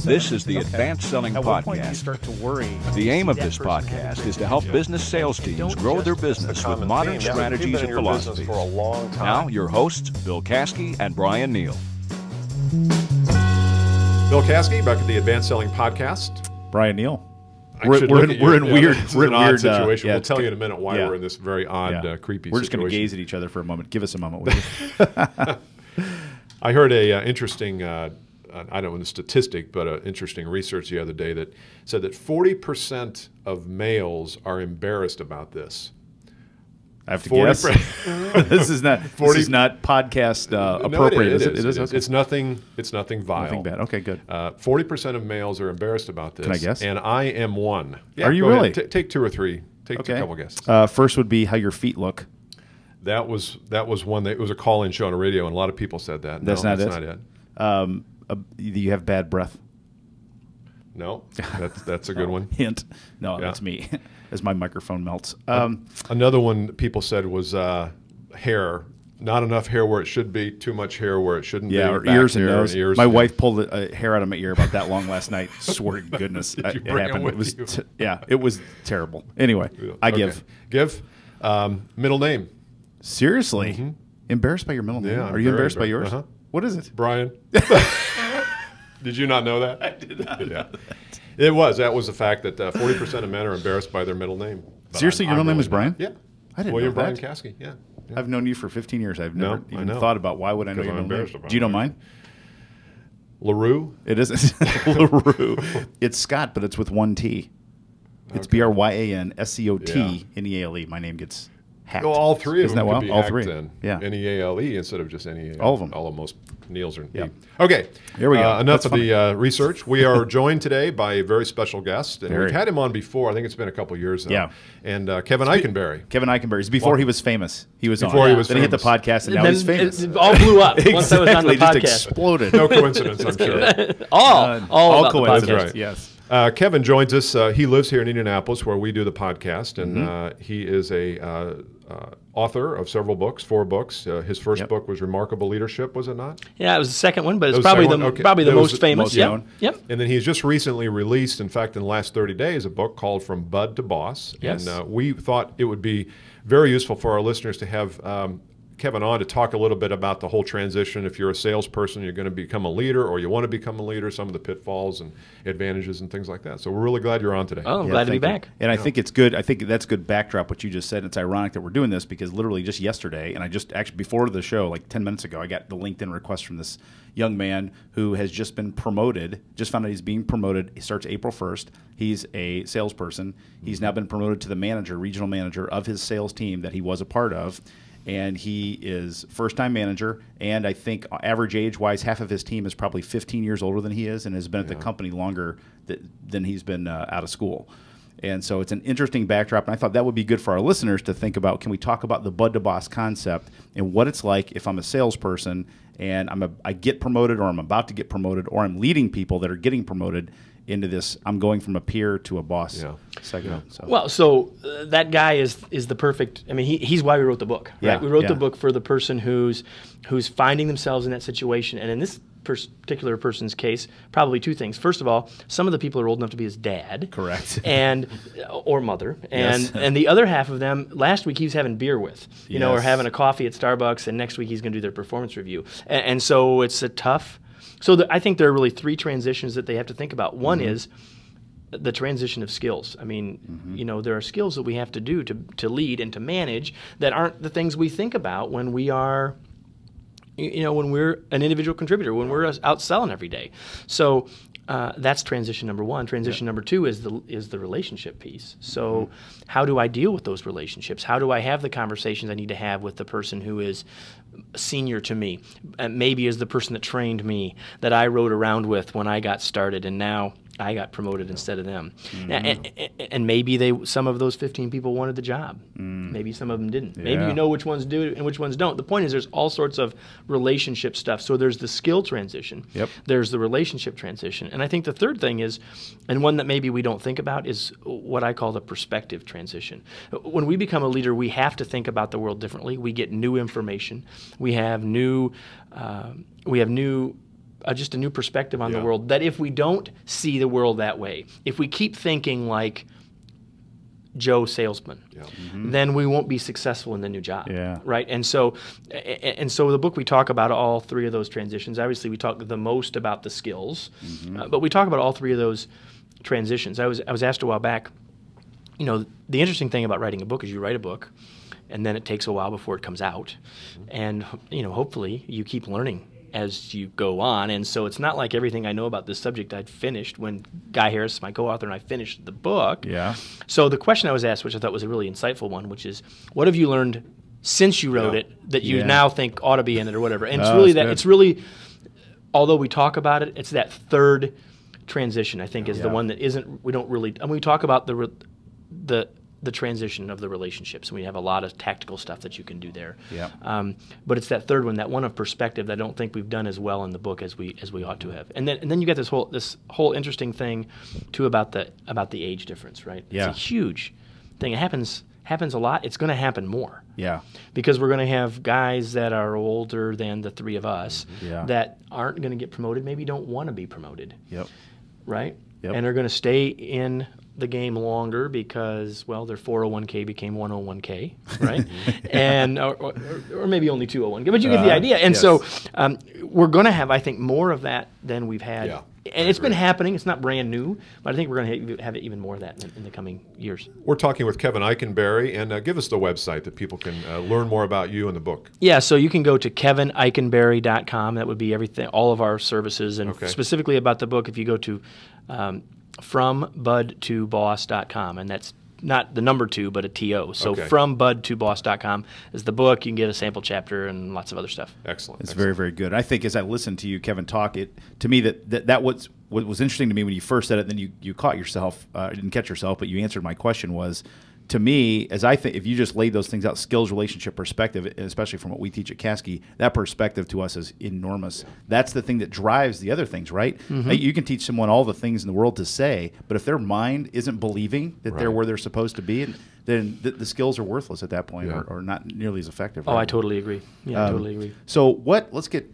This is the Advanced Selling At what point do you Podcast. start to worry? The aim of this podcast is to help business sales teams grow their business with modern strategies and philosophies. For a long time. Now, your hosts, Bill Caskey and Brian Neal. Bill Caskey, back at the Advanced Selling Podcast. Brian Neal. We're in weird situation. Yeah, We'll tell you in a minute why we're in this very odd, creepy We're just situation. going to gaze at each other for a moment. Give us a moment, will you? I heard a interesting, I don't know the statistic, but an interesting research the other day that said that 40% of males are embarrassed about this. I have to guess. This is not podcast appropriate. No, it is. Okay. It's nothing vile. Nothing bad. Okay, good. 40% of males are embarrassed about this. Can I guess? And I am one. Yeah, are you go really? ahead. Take two or three. Take a couple guesses. First would be how your feet look. That was one. It was a call-in show on the radio, and a lot of people said that. That's not it. Do you have bad breath? No, that's a good one. Hint. No, that's me. As my microphone melts. Another one people said was hair. Not enough hair where it should be. Too much hair where it shouldn't be. Yeah, or ears and nose. My wife pulled a hair out of my ear about that long last night. Swear to goodness, it happened. It was it was terrible. Anyway, I give middle name. Seriously, embarrassed by your middle name? Yeah, Are you embarrassed by yours? Uh-huh. What is it, Brian? Did you not know that? I did not know that. That was the fact that 40% of men are embarrassed by their middle name. But Seriously, your middle name is Brian? Yeah. I didn't William know Brian that. Caskey, yeah. I've known you for 15 years. I've never even I know. thought about why would I know your I'm middle embarrassed name. about Do you know it. mine? LaRue? It isn't. LaRue. It's Scott, but it's with one T. It's BryanScotNeale. My name gets hacked. Well, all three of Isn't them that could well? be All hacked three. then. Yeah. N-E-A-L-E instead of just N-E-A-L. All of them. All of most Neils are Yeah. Okay. Here we go. Enough That's of the research. We are joined today by a very special guest. And we've had him on before. I think it's been a couple years now. Yeah. And Kevin Eikenberry. Kevin Eikenberry. It's before he was famous. He was Before on. he was Then he hit the famous. podcast, and now he's famous. It all blew up once I was on the Just podcast. exploded. No coincidence, I'm sure. all about coincidence. the podcast. right. Yes. Kevin joins us. He lives here in Indianapolis where we do the podcast, and he is a author of several books, 4 books. His first book was Remarkable Leadership, was it not? Yeah, it was the second one, but it's That was the probably second the one? Okay. probably the That was most famous. most known. Yep. And then he's just recently released, in fact, in the last 30 days, a book called From Bud to Boss. Yes. And we thought it would be very useful for our listeners to have Kevin on to talk a little bit about the whole transition. If you're a salesperson, you're going to become a leader, or you want to become a leader, some of the pitfalls and advantages and things like that. So we're really glad you're on today. Oh, I'm glad to be back. And I think it's good. I think that's good backdrop, what you just said. It's ironic that we're doing this because literally just yesterday, and I just actually before the show, like 10 minutes ago, I got the LinkedIn request from this young man who has just been promoted, just found out he's being promoted. He starts April 1st. He's a salesperson. He's now been promoted to the manager, regional manager of his sales team that he was a part of. And he is first-time manager, and I think average age-wise, half of his team is probably 15 years older than he is and has been at the company longer than he's been out of school. And so it's an interesting backdrop, and I thought that would be good for our listeners to think about. Can we talk about the Bud to Boss concept and what it's like if I'm a salesperson and I get promoted, or I'm about to get promoted, or I'm leading people that are getting promoted into this, I'm going from a peer to a boss segment. So. Well, so that guy is the perfect. I mean, he's why we wrote the book. Right? Yeah, We wrote the book for the person who's finding themselves in that situation, and in this particular person's case, probably 2 things. First of all, some of the people are old enough to be his dad, Correct, and or mother, and Yes. and the other half of them. Last week he was having beer with, or Yes. having a coffee at Starbucks, and next week he's going to do their performance review, and so it's a tough. So I think there are really 3 transitions that they have to think about. One is the transition of skills. I mean, there are skills that we have to do to lead and to manage that aren't the things we think about when we are, when we're an individual contributor, when we're out selling every day. So that's transition number 1. Transition number 2 is the relationship piece. So how do I deal with those relationships? How do I have the conversations I need to have with the person who is senior to me, maybe is the person that trained me, that I rode around with when I got started, and now I got promoted instead of them. And maybe some of those 15 people wanted the job. Maybe some of them didn't. Maybe you know which ones do and which ones don't. The point is there's all sorts of relationship stuff. So there's the skill transition. Yep. There's the relationship transition. And I think the third thing is, and one that maybe we don't think about, is what I call the perspective transition. When we become a leader, we have to think about the world differently. We get new information. We have new just a new perspective on the Yeah. world. That if we don't see the world that way, if we keep thinking like Joe salesman, then we won't be successful in the new job. Yeah. Right. And so the book, we talk about all three of those transitions. Obviously, we talk the most about the skills, but we talk about all three of those transitions. I was asked a while back, you know, the interesting thing about writing a book is you write a book, and then it takes a while before it comes out, and you know, hopefully you keep learning as you go on. And so it's not like everything I know about this subject I'd finished when Guy Harris, my co-author, and I finished the book. Yeah. So the question I was asked, which I thought was a really insightful one, which is, what have you learned since you wrote it that you now think ought to be in it or whatever? And it's really that. It's really, although we talk about it, it's that third transition, I think, is the one that isn't. We don't really. And we talk about the transition of the relationships, and we have a lot of tactical stuff that you can do there. Yeah. But it's that third one, that one of perspective, that I don't think we've done as well in the book as we ought to have. And then you got this whole interesting thing too about the age difference, right? Yeah. It's a huge thing. It happens a lot. It's going to happen more. Yeah. Because we're going to have guys that are older than the three of us that aren't going to get promoted, maybe don't want to be promoted. Yep. Right? Yep. And they're going to stay in the game longer because, well, their 401k became 101k, right? And or maybe only 201k, but you get the idea. And so we're going to have, I think, more of that than we've had. Yeah, and it's been happening. It's not brand new, but I think we're going to have even more of that in the coming years. We're talking with Kevin Eikenberry, and give us the website that people can learn more about you and the book. Yeah, so you can go to kevineikenberry.com. That would be everything, all of our services, and specifically about the book, if you go to FromBudToBoss.com, and that's not the number 2, but a T-O. So FromBudToBoss.com is the book. You can get a sample chapter and lots of other stuff. Excellent. It's very, very good. I think as I listened to you, Kevin, talk, to me that what was interesting to me when you first said it, then you caught yourself, didn't catch yourself, but you answered my question was, to me, as I think, if you just laid those things out, skills, relationship, perspective, especially from what we teach at Caskey, that perspective to us is enormous. That's the thing that drives the other things, right? You can teach someone all the things in the world to say, but if their mind isn't believing that they're where they're supposed to be, then the skills are worthless at that point, or not nearly as effective. Oh, I totally agree. Yeah, I totally agree. So let's get,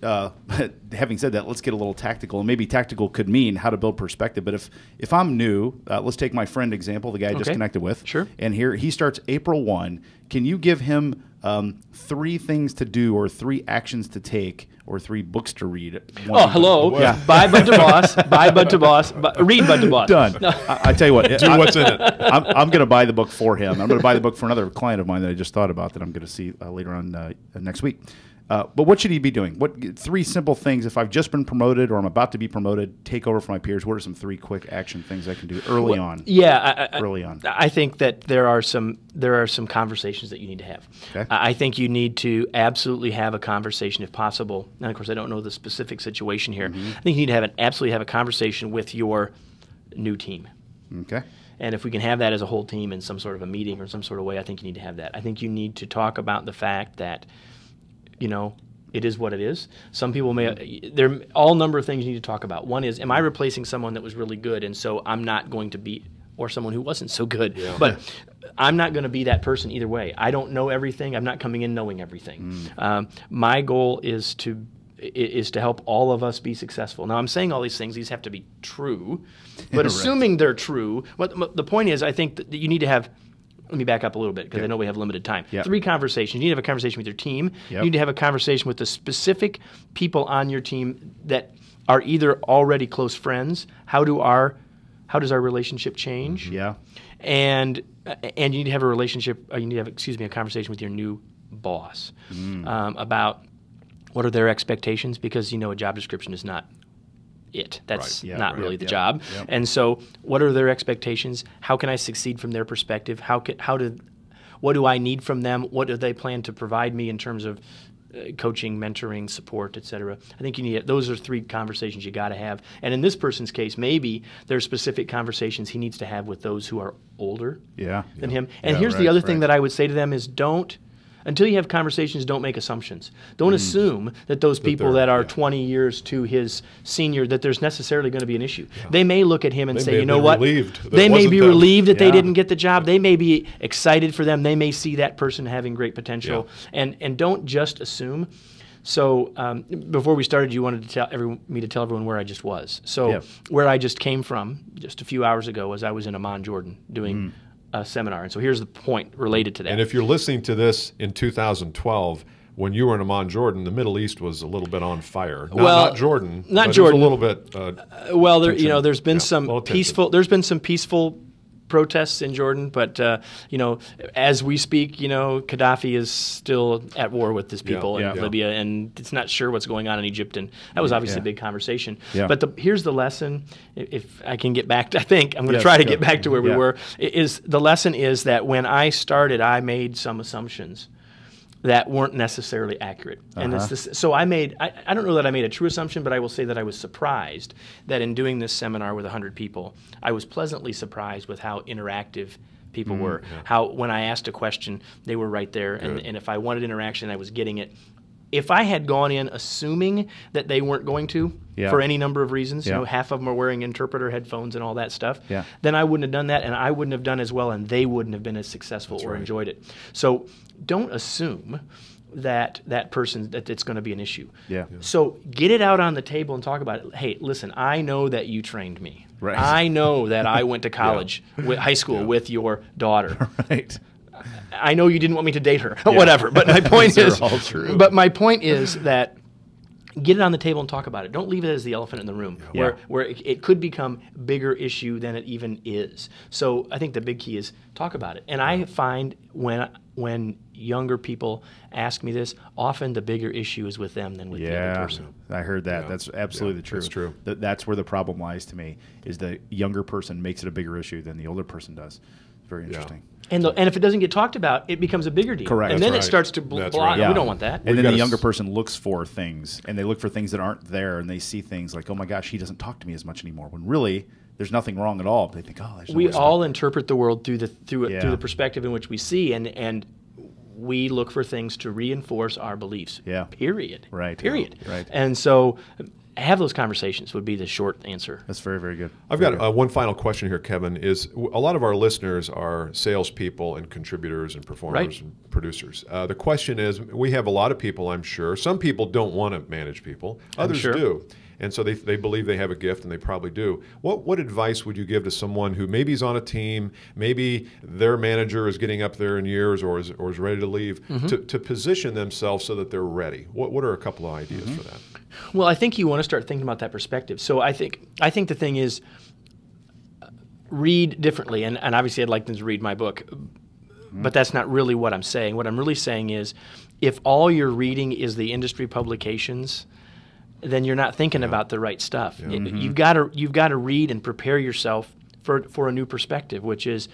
having said that, let's get a little tactical. And maybe tactical could mean how to build perspective. But if I'm new, let's take my friend example, the guy I just connected with. Sure. And here he starts April 1. Can you give him 3 things to do, or 3 actions to take, or 3 books to read? Hello. Yeah. Buy Bud to Boss. Buy Bud to Boss. Read Bud to Boss. Done. No. I tell you what. Do what's in it. I'm going to buy the book for him. I'm going to buy the book for another client of mine that I just thought about that I'm going to see later on next week. But what should he be doing? What 3 simple things, if I've just been promoted or I'm about to be promoted, take over from my peers, what are some 3 quick action things I can do early on? Yeah, early on. I think that there are some conversations that you need to have. Okay. I think you need to absolutely have a conversation if possible. Now, of course, I don't know the specific situation here. I think you need to absolutely have a conversation with your new team. Okay. And if we can have that as a whole team in some sort of a meeting or some sort of way, I think you need to have that. I think you need to talk about the fact that, you know, it is what it is. Some people there are all number of things you need to talk about. One is, am I replacing someone that was really good, and so I'm not going to be, or someone who wasn't so good. Yeah. But I'm not going to be that person either way. I don't know everything. I'm not coming in knowing everything. My goal is to help all of us be successful. Now, I'm saying all these things. These have to be true. But assuming they're true, the point is, I think that you need to have. Let me back up a little bit because I know we have limited time. 3 conversations. You need to have a conversation with your team. You need to have a conversation with the specific people on your team that are either already close friends. How does our relationship change? Yeah. And you need to have a relationship. You need to have a conversation with your new boss about what are their expectations, because you know a job description is not it. That's not really the job. Yep. And so what are their expectations? How can I succeed from their perspective? What do I need from them? What do they plan to provide me in terms of coaching, mentoring, support, et cetera? I think those are 3 conversations you got to have. And in this person's case, maybe there's specific conversations he needs to have with those who are older than him. And here's the other thing that I would say to them is until you have conversations, don't make assumptions. Don't assume that those people that are 20 years to his senior, that there's necessarily going to be an issue. Yeah. They may look at him and say, you know what? They may be relieved that they didn't get the job. They may be excited for them. They may see that person having great potential. Yeah. And don't just assume. So before we started, you wanted to me to tell everyone where I just was. So where I just came from just a few hours ago was I was in Amman, Jordan, doing a seminar. And so here's the point related to that. And if you're listening to this in 2012, when you were in Amman, Jordan, the Middle East was a little bit on fire. Not Jordan. Not Jordan. It was a little bit. Well, there's been some peaceful. There's been some peaceful protests in Jordan, but as we speak, Gaddafi is still at war with his people in Libya, and it's not sure what's going on in Egypt, and that was obviously a big conversation. Yeah. But here's the lesson. If I can get back, I think I'm going to try to get back to where we were. The lesson is that when I started, I made some assumptions that weren't necessarily accurate. And it's this, so I don't know that I made a true assumption, but I will say that I was surprised that in doing this seminar with 100 people, I was pleasantly surprised with how interactive people were. How when I asked a question, they were right there. And if I wanted interaction, I was getting it. If I had gone in assuming that they weren't going to, for any number of reasons, half of them are wearing interpreter headphones and all that stuff, then I wouldn't have done that, and I wouldn't have done as well, and they wouldn't have been as successful or enjoyed it. So don't assume that it's going to be an issue. So get it out on the table and talk about it. Hey, listen, I know that you trained me. Right. I know that I went to college, high school with your daughter. Right. I know you didn't want me to date her, whatever. But my point is, my point is that get it on the table and talk about it. Don't leave it as the elephant in the room, where it could become a bigger issue than it even is. So I think the big key is talk about it. And I find when younger people ask me this, often the bigger issue is with them than with the other person. I heard that. That's absolutely true. That's true. That's where the problem lies to me, is the younger person makes it a bigger issue than the older person does. Very interesting. And if it doesn't get talked about, it becomes a bigger deal. Correct. And then it starts to block. We don't want that. And then the younger person looks for things, and they look for things that aren't there, and they see things like, oh my gosh, he doesn't talk to me as much anymore, when really there's nothing wrong at all. They think, oh, there's we all interpret the world through the perspective in which we see, and we look for things to reinforce our beliefs. Period. Right. Period. Right. And so have those conversations would be the short answer. That's very, very good. I've got one final question here, Kevin. Is a lot of our listeners are salespeople and contributors and performers and producers. The question is, we have a lot of people, I'm sure. Some people don't want to manage people. Others do. And so they believe they have a gift, and they probably do. What advice would you give to someone who maybe is on a team, maybe their manager is getting up there in years or is ready to leave, to position themselves so that they're ready? What are a couple of ideas for that? Well, I think you want to start thinking about that perspective. So I think the thing is, read differently. And obviously I'd like them to read my book, but that's not really what I'm saying. What I'm really saying is, if all you're reading is the industry publications, then you're not thinking about the right stuff. You've got to read and prepare yourself for a new perspective, which is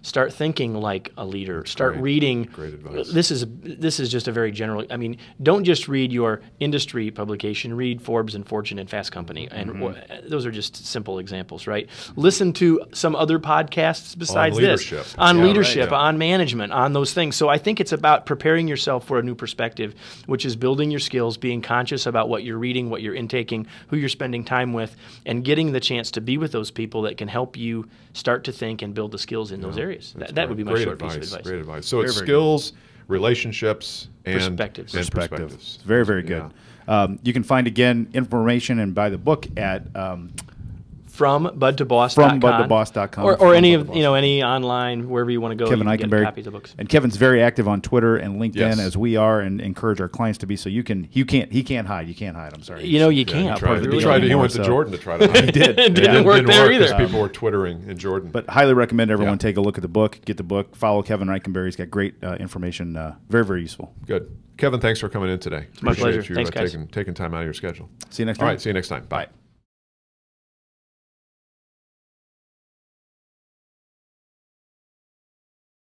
start thinking like a leader. Start reading. Great advice. This is just a very general. I mean, don't just read your industry publication. Read Forbes and Fortune and Fast Company, and those are just simple examples, right? Listen to some other podcasts besides this on leadership, on management, on those things. So I think it's about preparing yourself for a new perspective, which is building your skills, being conscious about what you're reading, what you're intaking, who you're spending time with, and getting the chance to be with those people that can help you start to think and build the skills in those areas. That would be my short piece of advice. Great advice. So it's skills, relationships, and perspectives. Very, very good. You can find, again, information and buy the book at from budtoboss.com. Or any of any online, wherever you want to go. Kevin you can Eikenberry. get copies of books. And Kevin's very active on Twitter and LinkedIn, as we are, and encourage our clients to be. So he can't hide. You can't hide. I'm sorry. You can't. He went to Jordan to try to hide. He did. It didn't work there either. People were Twittering in Jordan. But highly recommend everyone take a look at the book, get the book, follow Kevin Eikenberry. He's got great information. Very, very useful. Good. Kevin, thanks for coming in today. It's my pleasure. Thanks, guys. Taking time out of your schedule. See you next time. All right. See you next time. Bye.